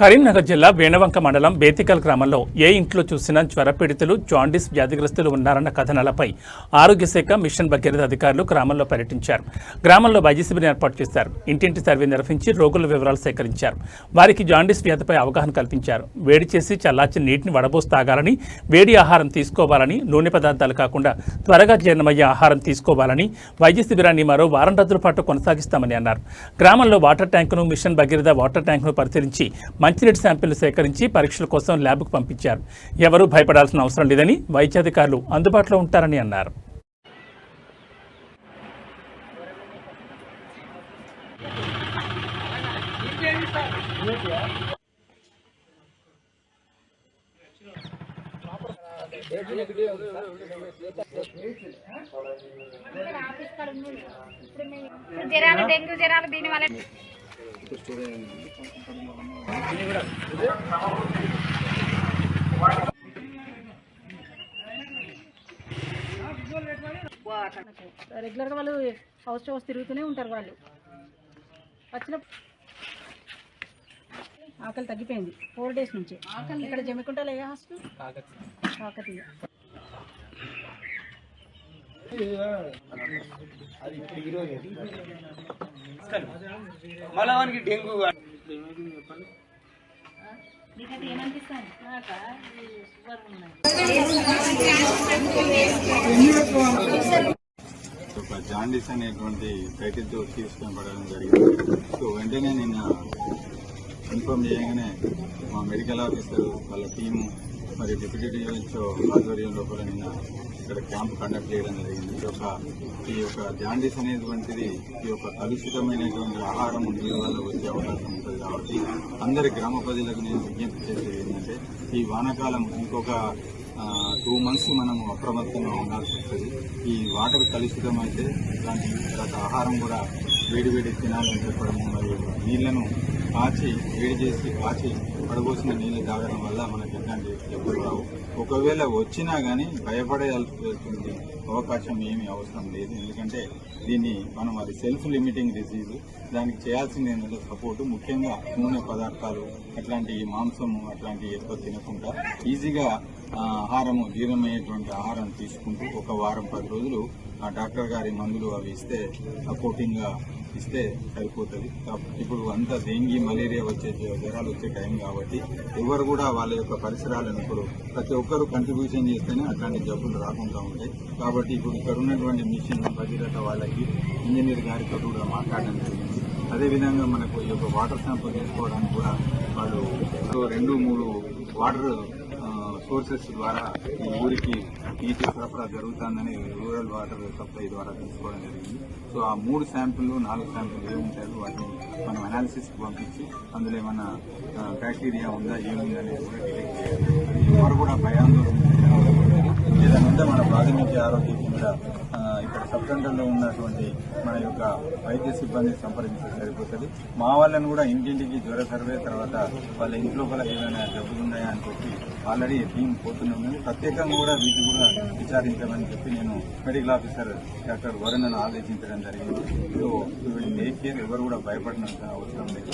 కరీంనగర్ జిల్లా వేణవంక మండలం బేతికల్ గ్రామంలో ఏ ఇంట్లో చూసినా జ్వరపీడితులు, జాండీస్ వ్యాధిగ్రస్తులు ఉన్నారన్న కథనాలపై ఆరోగ్య శాఖ మిషన్ భగీరథ అధికారులు గ్రామంలో పర్యటించారు. గ్రామంలో వైద్య శిబిరం ఏర్పాటు చేశారు. ఇంటింటి సర్వే నిర్వహించి రోగుల వివరాలు సేకరించారు. వారికి జాండీస్ వ్యాధిపై అవగాహన కల్పించారు. వేడి చేసి చల్లార్చిన నీటిని వడబోసి తాగాలని, వేడి ఆహారం తీసుకోవాలని, నూనె పదార్థాలు కాకుండా త్వరగా జీర్ణమయ్యే ఆహారం తీసుకోవాలని, వైద్య శిబిరాన్ని మరో వారం రోజుల పాటు కొనసాగిస్తామని అన్నారు. గ్రామంలో వాటర్ ట్యాంకును, మిషన్ భగీరథ వాటర్ ట్యాంకును పరిశీలించి మంచినీటి శాంపిల్ను సేకరించి పరీక్షల కోసం ల్యాబ్కు పంపించారు. ఎవరూ భయపడాల్సిన అవసరం లేదని, వైద్యాధికారులు అందుబాటులో ఉంటారని అన్నారు. జ్వరాలు, డెంగ్యూ జ్వరాలు దీని వల్ల రెగ్యులర్ గా వాళ్ళు హౌస్ టు హౌస్ తిరుగుతూనే ఉంటారు. వాళ్ళు వచ్చిన ఆకలి తగ్గిపోయింది 4 days నుంచి. ఇక్కడ జమ్మికుంటలో ఏ హాస్పిటల్? కాకతీయ. జాండీస్ అనేటువంటి టైటిల్తో తీసుకొని పడడం జరిగింది. సో వెంటనే నిన్న ఇన్ఫార్మ్ చేయగానే మా మెడికల్ ఆఫీసర్ వాళ్ళ టీము మరియు డిప్యూటీ డిఓ ఆధ్వర్యం లోపల నిన్న ఇక్కడ క్యాంప్ కండక్ట్ చేయడం జరిగింది. ఈ యొక్క జాండీస్ అనేటువంటిది ఈ యొక్క కలుషితమైనటువంటి ఆహారం నీరు వల్ల వచ్చే అవకాశం ఉంటుంది. కాబట్టి అందరి గ్రామ ప్రజలకు నేను విజ్ఞప్తి చేసేది ఏంటంటే, ఈ వానాకాలం ఇంకొక 2 months మనము అప్రమత్తంగా ఉండాల్సి వస్తుంది. ఈ వాటర్ కలుషితం అయితే దాని తర్వాత ఆహారం కూడా వేడి తినాలని చెప్పడం, మరియు నీళ్లను వేడి చేసి కాచి పడబోసిన నీళ్లు తాగడం వల్ల మనకి ఎట్లాంటి జబ్బులు రావు. ఒకవేళ వచ్చినా కానీ భయపడేయాల్సి అవకాశం ఏమీ అవసరం లేదు. ఎందుకంటే దీన్ని మనం అది సెల్ఫ్ లిమిటింగ్ డిసీజ్. దానికి చేయాల్సింది ఏంటంటే సపోర్టు, ముఖ్యంగా నూనె పదార్థాలు అట్లాంటి మాంసము అట్లాంటివి ఎక్కువ తినకుండా ఈజీగా ఆహారము జీర్ణమయ్యేటువంటి ఆహారం తీసుకుంటూ ఒక వారం 10 రోజులు ఆ డాక్టర్ గారి మందులు అవి ఇస్తే సపోర్టింగ్గా ఇస్తే సరిపోతుంది. ఇప్పుడు అంతా డెంగీ, మలేరియా వచ్చే జ్వరాలు వచ్చే టైం కాబట్టి ఎవరు కూడా వాళ్ళ యొక్క పరిసరాలను ఇప్పుడు ప్రతి ఒక్కరు కంట్రిబ్యూషన్ చేస్తేనే అట్లాంటి జబ్బులు రాకుండా ఉంటాయి. కాబట్టి ఇప్పుడు ఇక్కడ ఉన్నటువంటి మిషన్ భగీరథ వాళ్ళకి ఇంజనీర్ గారితో కూడా మాట్లాడడం జరిగింది. అదేవిధంగా మనకు ఈ యొక్క వాటర్ శాంపుల్ తీసుకోవడానికి కూడా వాళ్ళు 2-3 వాటర్ సోర్సెస్ ద్వారా ఈ ఊరికి నీటి సరఫరా జరుగుతుందని రూరల్ వాటర్ సప్లై ద్వారా తీసుకోవడం జరిగింది. సో ఆ 3 శాంపుల్ 4 శాంపుల్ ఏముంటాయో వాటిని మనం అనాలిసిస్కి పంపించి అందులో ఏమైనా బ్యాక్టీరియా ఉందా ఏముంది అనేది కూడా డిటెక్ట్ చేయాలి. ఎవరు కూడా భయాందోళన ఏదైనా మన ప్రాథమిక ఆరోగ్య కేంద్ర ఇక్కడ సబ్ సెంటర్లో ఉన్నటువంటి మన యొక్క వైద్య సిబ్బందిని సంప్రదించడం సరిపోతుంది. మా వాళ్ళని కూడా ఇంటింటికి జ్వర సర్వే, తర్వాత వాళ్ళ ఇంట్లో కూడా ఏదైనా జబ్బులు ఉన్నాయా అని చెప్పి ఆల్రెడీ టీం పోతున్నాము. ప్రత్యేకంగా కూడా వీటి కూడా విచారించమని చెప్పి నేను మెడికల్ ఆఫీసర్ డాక్టర్ వరుణ్ను ఆదేశించడం జరిగింది. సో టేక్ కేర్, ఎవరు కూడా భయపడినంత అవసరం లేదు.